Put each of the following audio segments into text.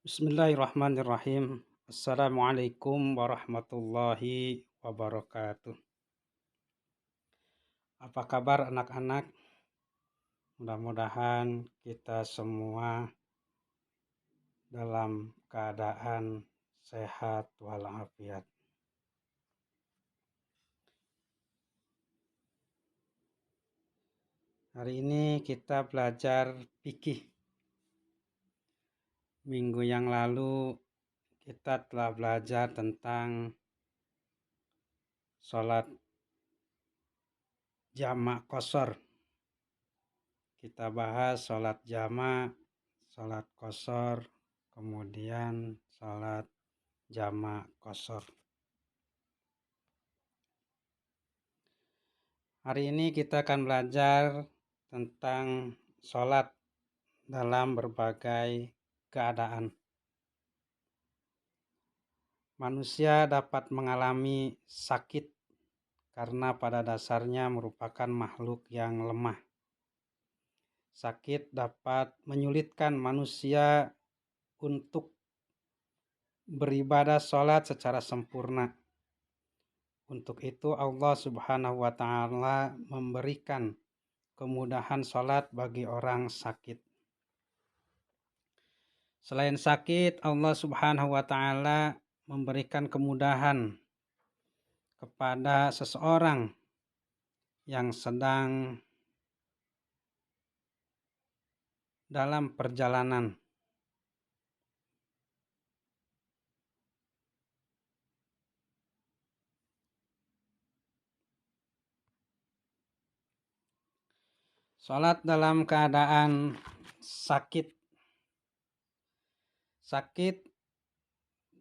Bismillahirrahmanirrahim. Assalamualaikum warahmatullahi wabarakatuh. Apa kabar anak-anak? Mudah-mudahan kita semua dalam keadaan sehat walafiat. Hari ini kita belajar fikih. Minggu yang lalu kita telah belajar tentang sholat jamak qashar. Kita bahas sholat jamak, sholat qashar, kemudian sholat jamak qashar. Hari ini kita akan belajar tentang sholat dalam berbagai keadaan. Manusia dapat mengalami sakit karena pada dasarnya merupakan makhluk yang lemah. Sakit dapat menyulitkan manusia untuk beribadah sholat secara sempurna. Untuk itu Allah Subhanahu wa Ta'ala memberikan kemudahan sholat bagi orang sakit. Selain sakit, Allah Subhanahu wa Ta'ala memberikan kemudahan kepada seseorang yang sedang dalam perjalanan. Sholat dalam keadaan sakit. Sakit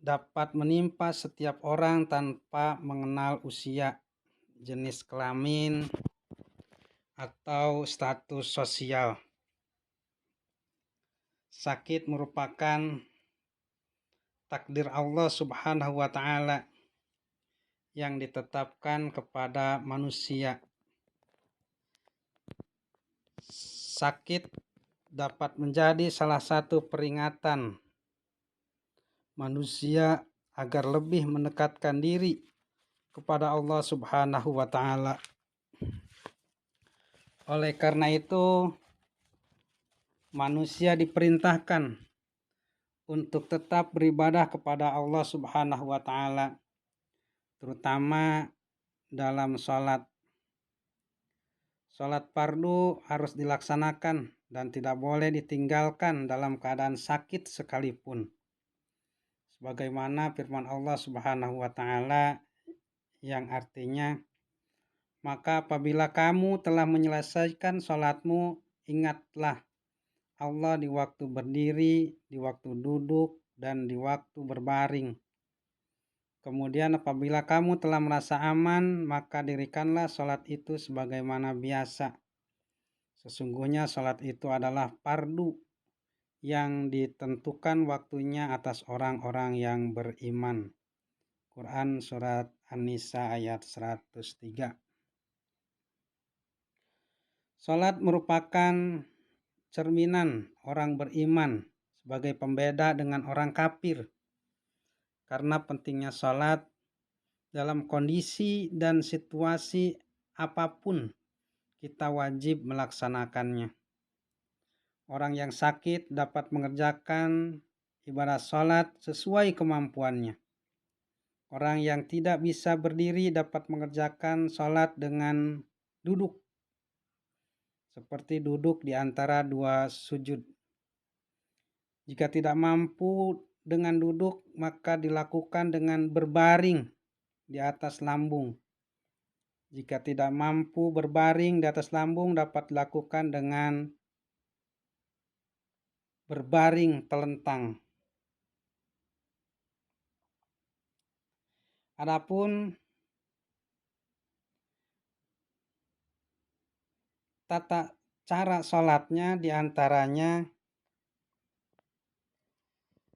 dapat menimpa setiap orang tanpa mengenal usia, jenis kelamin, atau status sosial. Sakit merupakan takdir Allah Subhanahu wa Ta'ala yang ditetapkan kepada manusia. Sakit dapat menjadi salah satu peringatan manusia agar lebih mendekatkan diri kepada Allah Subhanahu wa Ta'ala. Oleh karena itu, manusia diperintahkan untuk tetap beribadah kepada Allah Subhanahu wa Ta'ala, terutama dalam sholat. Sholat fardu harus dilaksanakan dan tidak boleh ditinggalkan dalam keadaan sakit sekalipun. Sebagaimana firman Allah Subhanahu wa Ta'ala yang artinya, maka apabila kamu telah menyelesaikan sholatmu, ingatlah Allah di waktu berdiri, di waktu duduk, dan di waktu berbaring. Kemudian apabila kamu telah merasa aman, maka dirikanlah sholat itu sebagaimana biasa. Sesungguhnya sholat itu adalah fardu yang ditentukan waktunya atas orang-orang yang beriman. Quran Surat An-Nisa ayat 103. Sholat merupakan cerminan orang beriman sebagai pembeda dengan orang kafir. Karena pentingnya sholat dalam kondisi dan situasi apapun, kita wajib melaksanakannya. Orang yang sakit dapat mengerjakan ibadah sholat sesuai kemampuannya. Orang yang tidak bisa berdiri dapat mengerjakan sholat dengan duduk, seperti duduk di antara dua sujud. Jika tidak mampu dengan duduk, maka dilakukan dengan berbaring di atas lambung. Jika tidak mampu berbaring di atas lambung, dapat dilakukan dengan berbaring telentang. Adapun tata cara sholatnya diantaranya: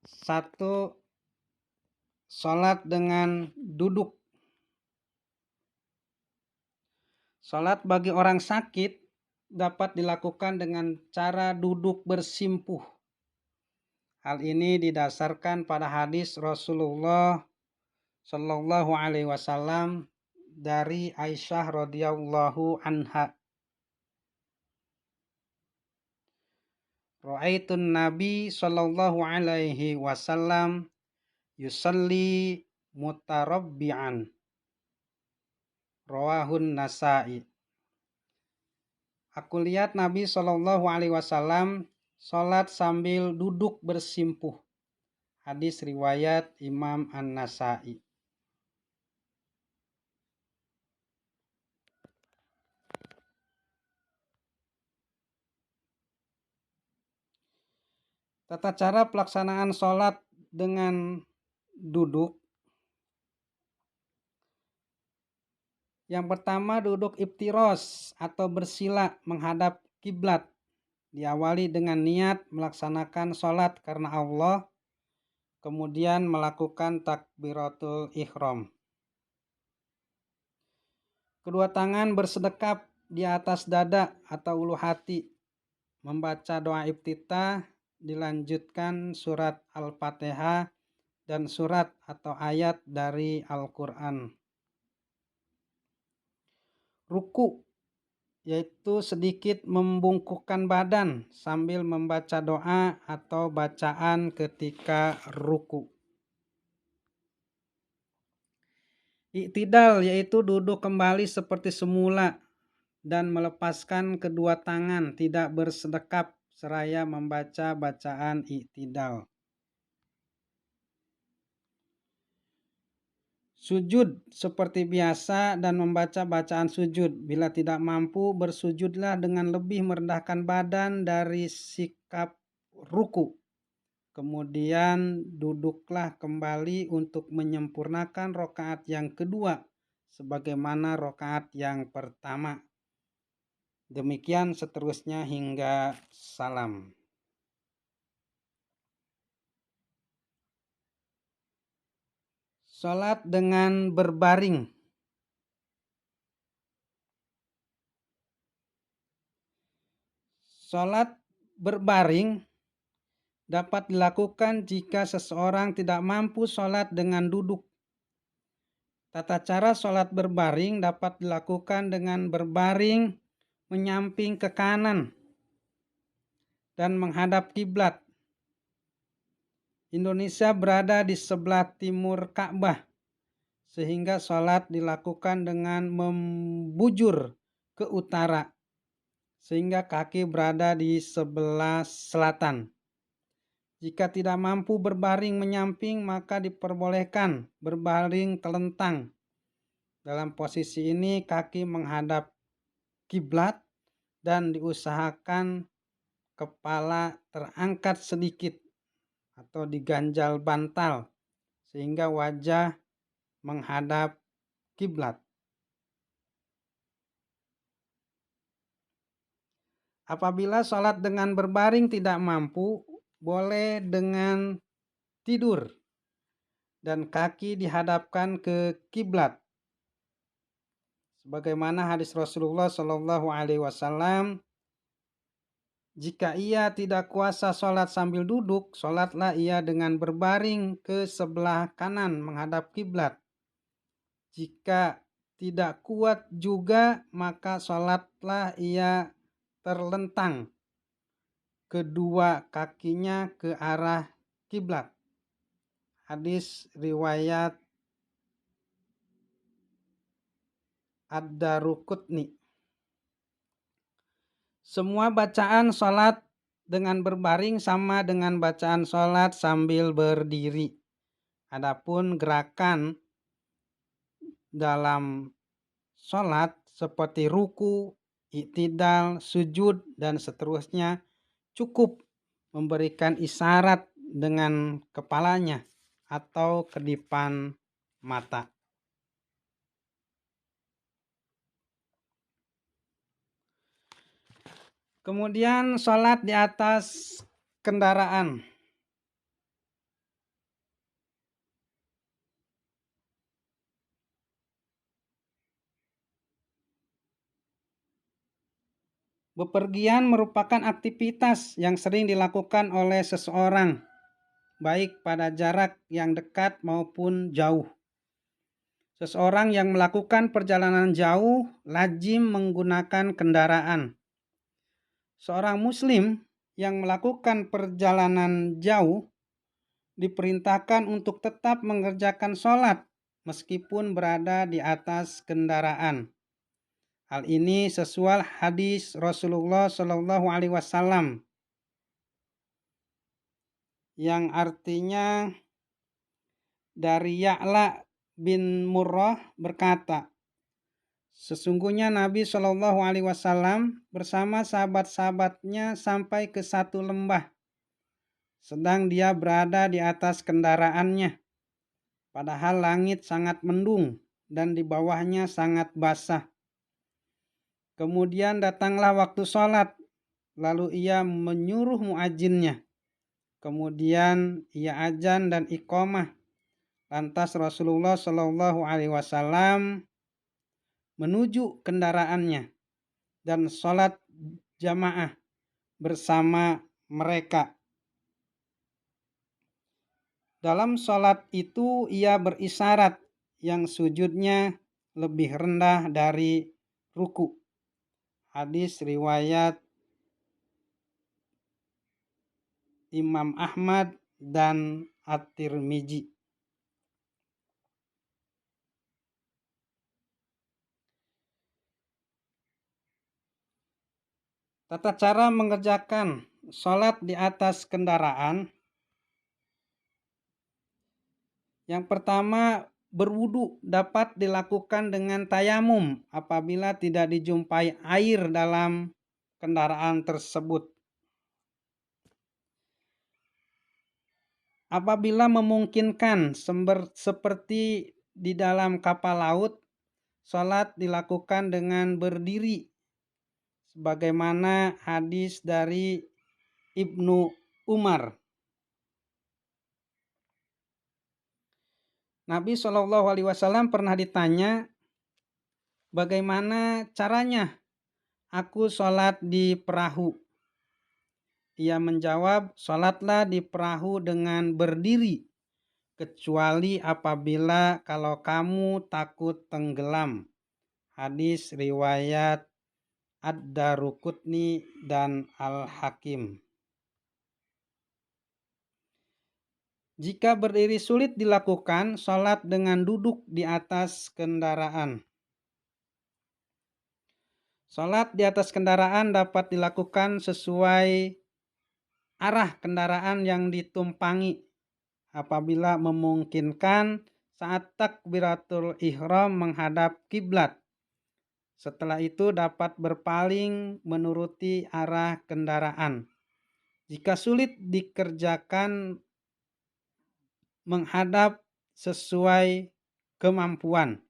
1. Sholat dengan duduk. Sholat bagi orang sakit dapat dilakukan dengan cara duduk bersimpuh Hal ini didasarkan pada hadis Rasulullah Shallallahu Alaihi Wasallam dari Aisyah radhiyallahu anha. Ra'aitun Nabi Shallallahu Alaihi Wasallam yusalli mutarabbi'an. Rawahun Nasa'i. Aku lihat Nabi Shallallahu Alaihi Wasallam sholat sambil duduk bersimpuh. Hadis riwayat Imam An-Nasa'i. Tata cara pelaksanaan sholat dengan duduk. Yang pertama, duduk iftiros atau bersila menghadap kiblat. Diawali dengan niat melaksanakan sholat karena Allah, kemudian melakukan takbiratul ihram. Kedua tangan bersedekap di atas dada atau ulu hati. Membaca doa iftitah, dilanjutkan surat Al-Fatihah dan surat atau ayat dari Al-Quran. Ruku, yaitu sedikit membungkukkan badan sambil membaca doa atau bacaan ketika ruku. Iktidal, yaitu duduk kembali seperti semula dan melepaskan kedua tangan, tidak bersedekap seraya membaca bacaan iktidal. Sujud seperti biasa dan membaca bacaan sujud. Bila tidak mampu, bersujudlah dengan lebih merendahkan badan dari sikap ruku. Kemudian duduklah kembali untuk menyempurnakan rakaat yang kedua sebagaimana rakaat yang pertama. Demikian seterusnya hingga salam. Salat dengan berbaring. Salat berbaring dapat dilakukan jika seseorang tidak mampu salat dengan duduk. Tata cara salat berbaring dapat dilakukan dengan berbaring menyamping ke kanan dan menghadap kiblat. Indonesia berada di sebelah timur Ka'bah, sehingga salat dilakukan dengan membujur ke utara, sehingga kaki berada di sebelah selatan. Jika tidak mampu berbaring menyamping, maka diperbolehkan berbaring telentang. Dalam posisi ini kaki menghadap kiblat dan diusahakan kepala terangkat sedikit atau diganjal bantal sehingga wajah menghadap kiblat. Apabila sholat dengan berbaring tidak mampu, boleh dengan tidur dan kaki dihadapkan ke kiblat. Sebagaimana hadis Rasulullah Shallallahu Alaihi Wasallam, jika ia tidak kuasa sholat sambil duduk, sholatlah ia dengan berbaring ke sebelah kanan menghadap kiblat. Jika tidak kuat juga, maka sholatlah ia terlentang kedua kakinya ke arah kiblat. Hadis riwayat Ad-Daruqutni. Semua bacaan sholat dengan berbaring sama dengan bacaan sholat sambil berdiri. Adapun gerakan dalam sholat seperti ruku, iktidal, sujud, dan seterusnya cukup memberikan isyarat dengan kepalanya atau kedipan mata. Kemudian sholat di atas kendaraan. Bepergian merupakan aktivitas yang sering dilakukan oleh seseorang baik pada jarak yang dekat maupun jauh. Seseorang yang melakukan perjalanan jauh lazim menggunakan kendaraan. Seorang muslim yang melakukan perjalanan jauh diperintahkan untuk tetap mengerjakan sholat meskipun berada di atas kendaraan. Hal ini sesuai hadis Rasulullah Shallallahu Alaihi Wasallam yang artinya dari Ya'la bin Murrah berkata, sesungguhnya Nabi Shallallahu Alaihi Wasallam bersama sahabat-sahabatnya sampai ke satu lembah, sedang dia berada di atas kendaraannya, padahal langit sangat mendung dan di bawahnya sangat basah. Kemudian datanglah waktu sholat, lalu ia menyuruh muadzinnya. Kemudian ia azan dan iqamah. Lantas Rasulullah Shallallahu Alaihi Wasallam menuju kendaraannya dan sholat jamaah bersama mereka. Dalam sholat itu ia berisyarat yang sujudnya lebih rendah dari ruku. Hadis riwayat Imam Ahmad dan At-Tirmizi. Tata cara mengerjakan sholat di atas kendaraan. Yang pertama, berwudu dapat dilakukan dengan tayamum apabila tidak dijumpai air dalam kendaraan tersebut. Apabila memungkinkan seperti di dalam kapal laut, sholat dilakukan dengan berdiri sebagaimana hadis dari Ibnu Umar. Nabi Shallallahu Alaihi Wasallam pernah ditanya, bagaimana caranya aku sholat di perahu? Ia menjawab, sholatlah di perahu dengan berdiri, kecuali apabila kalau kamu takut tenggelam. Hadis riwayat Ad-Daruqutni dan Al-Hakim. Jika berdiri sulit dilakukan, sholat dengan duduk di atas kendaraan. Sholat di atas kendaraan dapat dilakukan sesuai arah kendaraan yang ditumpangi apabila memungkinkan saat takbiratul ihram menghadap kiblat. Setelah itu dapat berpaling menuruti arah kendaraan. Jika sulit dikerjakan menghadap sesuai kemampuan.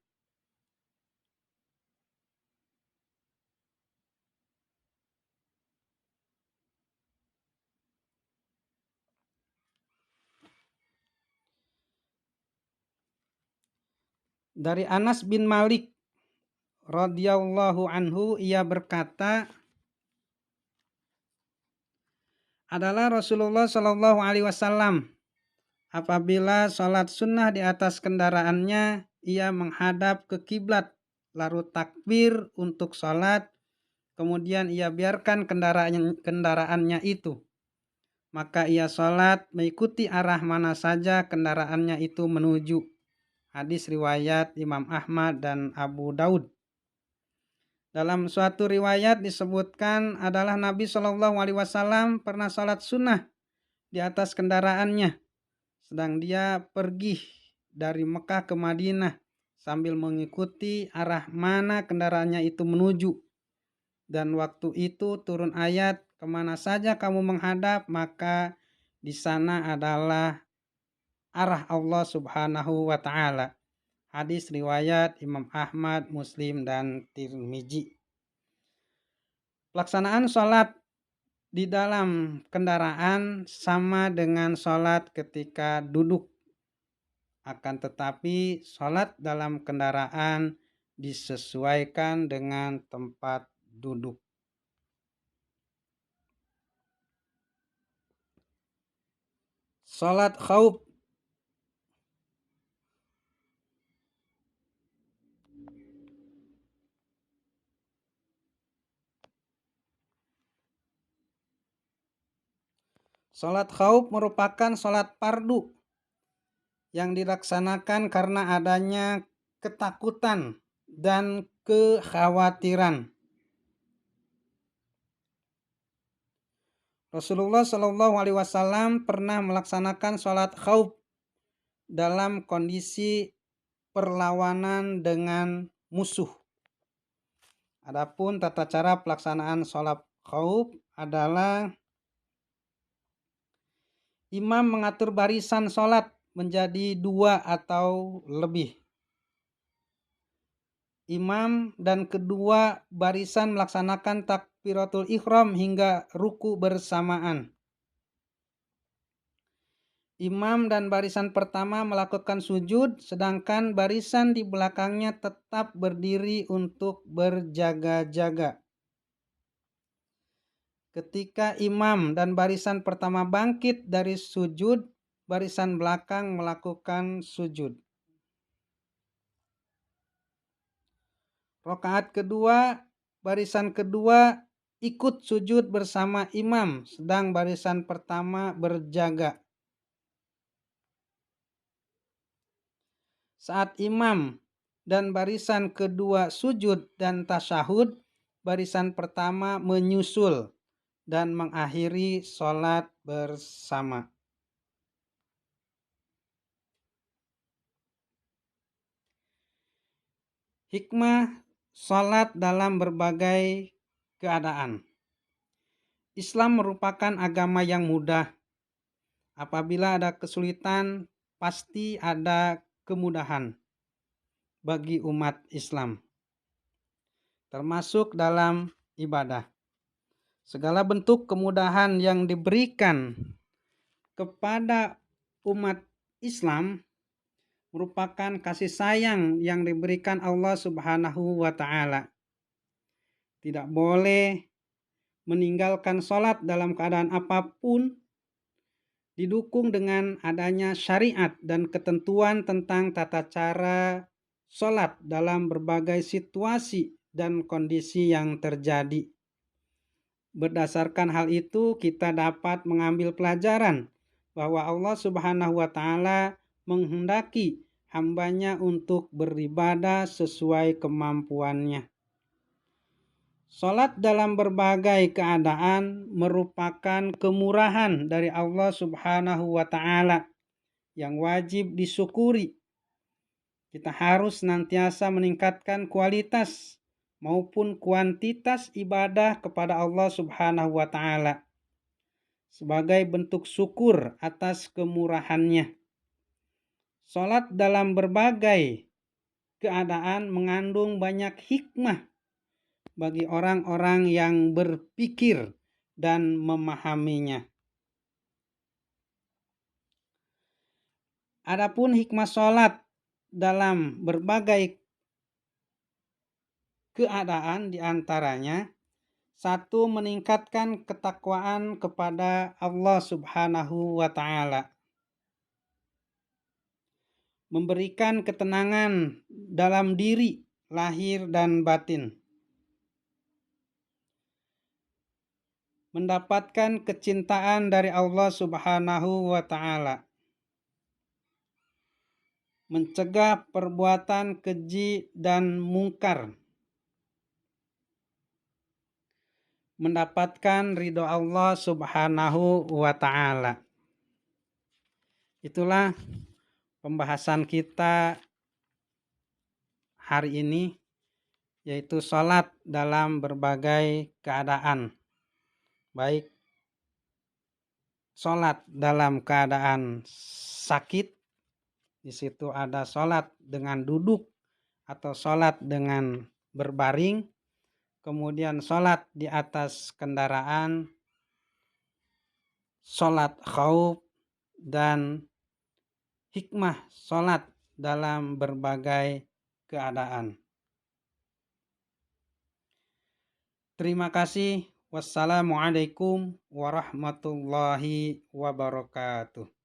Dari Anas bin Malik radhiyallahu anhu, ia berkata, adalah Rasulullah Shallallahu Alaihi Wasallam apabila sholat sunnah di atas kendaraannya, ia menghadap ke kiblat lalu takbir untuk sholat, kemudian ia biarkan kendaraannya itu, maka ia sholat mengikuti arah mana saja kendaraannya itu menuju. Hadis riwayat Imam Ahmad dan Abu Daud. Dalam suatu riwayat disebutkan adalah Nabi Shallallahu Alaihi Wasallam pernah sholat sunnah di atas kendaraannya, sedang dia pergi dari Mekah ke Madinah sambil mengikuti arah mana kendaraannya itu menuju. Dan waktu itu turun ayat, kemana saja kamu menghadap, maka di sana adalah arah Allah Subhanahu wa Ta'ala. Hadis riwayat Imam Ahmad, Muslim, dan Tirmizi. Pelaksanaan sholat di dalam kendaraan sama dengan sholat ketika duduk. Akan tetapi sholat dalam kendaraan disesuaikan dengan tempat duduk. Salat khauf. Salat khauf merupakan salat fardu yang dilaksanakan karena adanya ketakutan dan kekhawatiran. Rasulullah Shallallahu Alaihi Wasallam pernah melaksanakan sholat khauf dalam kondisi perlawanan dengan musuh. Adapun tata cara pelaksanaan sholat khauf adalah imam mengatur barisan sholat menjadi 2 atau lebih. Imam dan kedua barisan melaksanakan takbiratul ihram hingga ruku bersamaan. Imam dan barisan pertama melakukan sujud, sedangkan barisan di belakangnya tetap berdiri untuk berjaga-jaga. Ketika imam dan barisan pertama bangkit dari sujud, barisan belakang melakukan sujud. Rakaat kedua, barisan kedua ikut sujud bersama imam, sedang barisan pertama berjaga. Saat imam dan barisan kedua sujud dan tasyahud, barisan pertama menyusul dan mengakhiri sholat bersama. Hikmah sholat dalam berbagai keadaan. Islam merupakan agama yang mudah. Apabila ada kesulitan, pasti ada kemudahan bagi umat Islam, termasuk dalam ibadah. Segala bentuk kemudahan yang diberikan kepada umat Islam merupakan kasih sayang yang diberikan Allah Subhanahu wa Ta'ala. Tidak boleh meninggalkan sholat dalam keadaan apapun, didukung dengan adanya syariat dan ketentuan tentang tata cara sholat dalam berbagai situasi dan kondisi yang terjadi. Berdasarkan hal itu, kita dapat mengambil pelajaran bahwa Allah Subhanahu wa Ta'ala menghendaki hambanya untuk beribadah sesuai kemampuannya. Salat dalam berbagai keadaan merupakan kemurahan dari Allah Subhanahu wa Ta'ala yang wajib disyukuri. Kita harus senantiasa meningkatkan kualitas maupun kuantitas ibadah kepada Allah Subhanahu wa Ta'ala sebagai bentuk syukur atas kemurahannya. Salat dalam berbagai keadaan mengandung banyak hikmah bagi orang-orang yang berpikir dan memahaminya. Adapun hikmah salat dalam berbagai keadaan diantaranya, 1. Meningkatkan ketakwaan kepada Allah Subhanahu wa Ta'ala. Memberikan ketenangan dalam diri, lahir dan batin. Mendapatkan kecintaan dari Allah Subhanahu wa Ta'ala. Mencegah perbuatan keji dan mungkar. Mendapatkan ridho Allah Subhanahu wa Ta'ala. Itulah pembahasan kita hari ini, yaitu salat dalam berbagai keadaan. Baik salat dalam keadaan sakit, di situ ada salat dengan duduk atau salat dengan berbaring, kemudian salat di atas kendaraan, salat khauf, dan hikmah salat dalam berbagai keadaan. Terima kasih. Wassalamualaikum warahmatullahi wabarakatuh.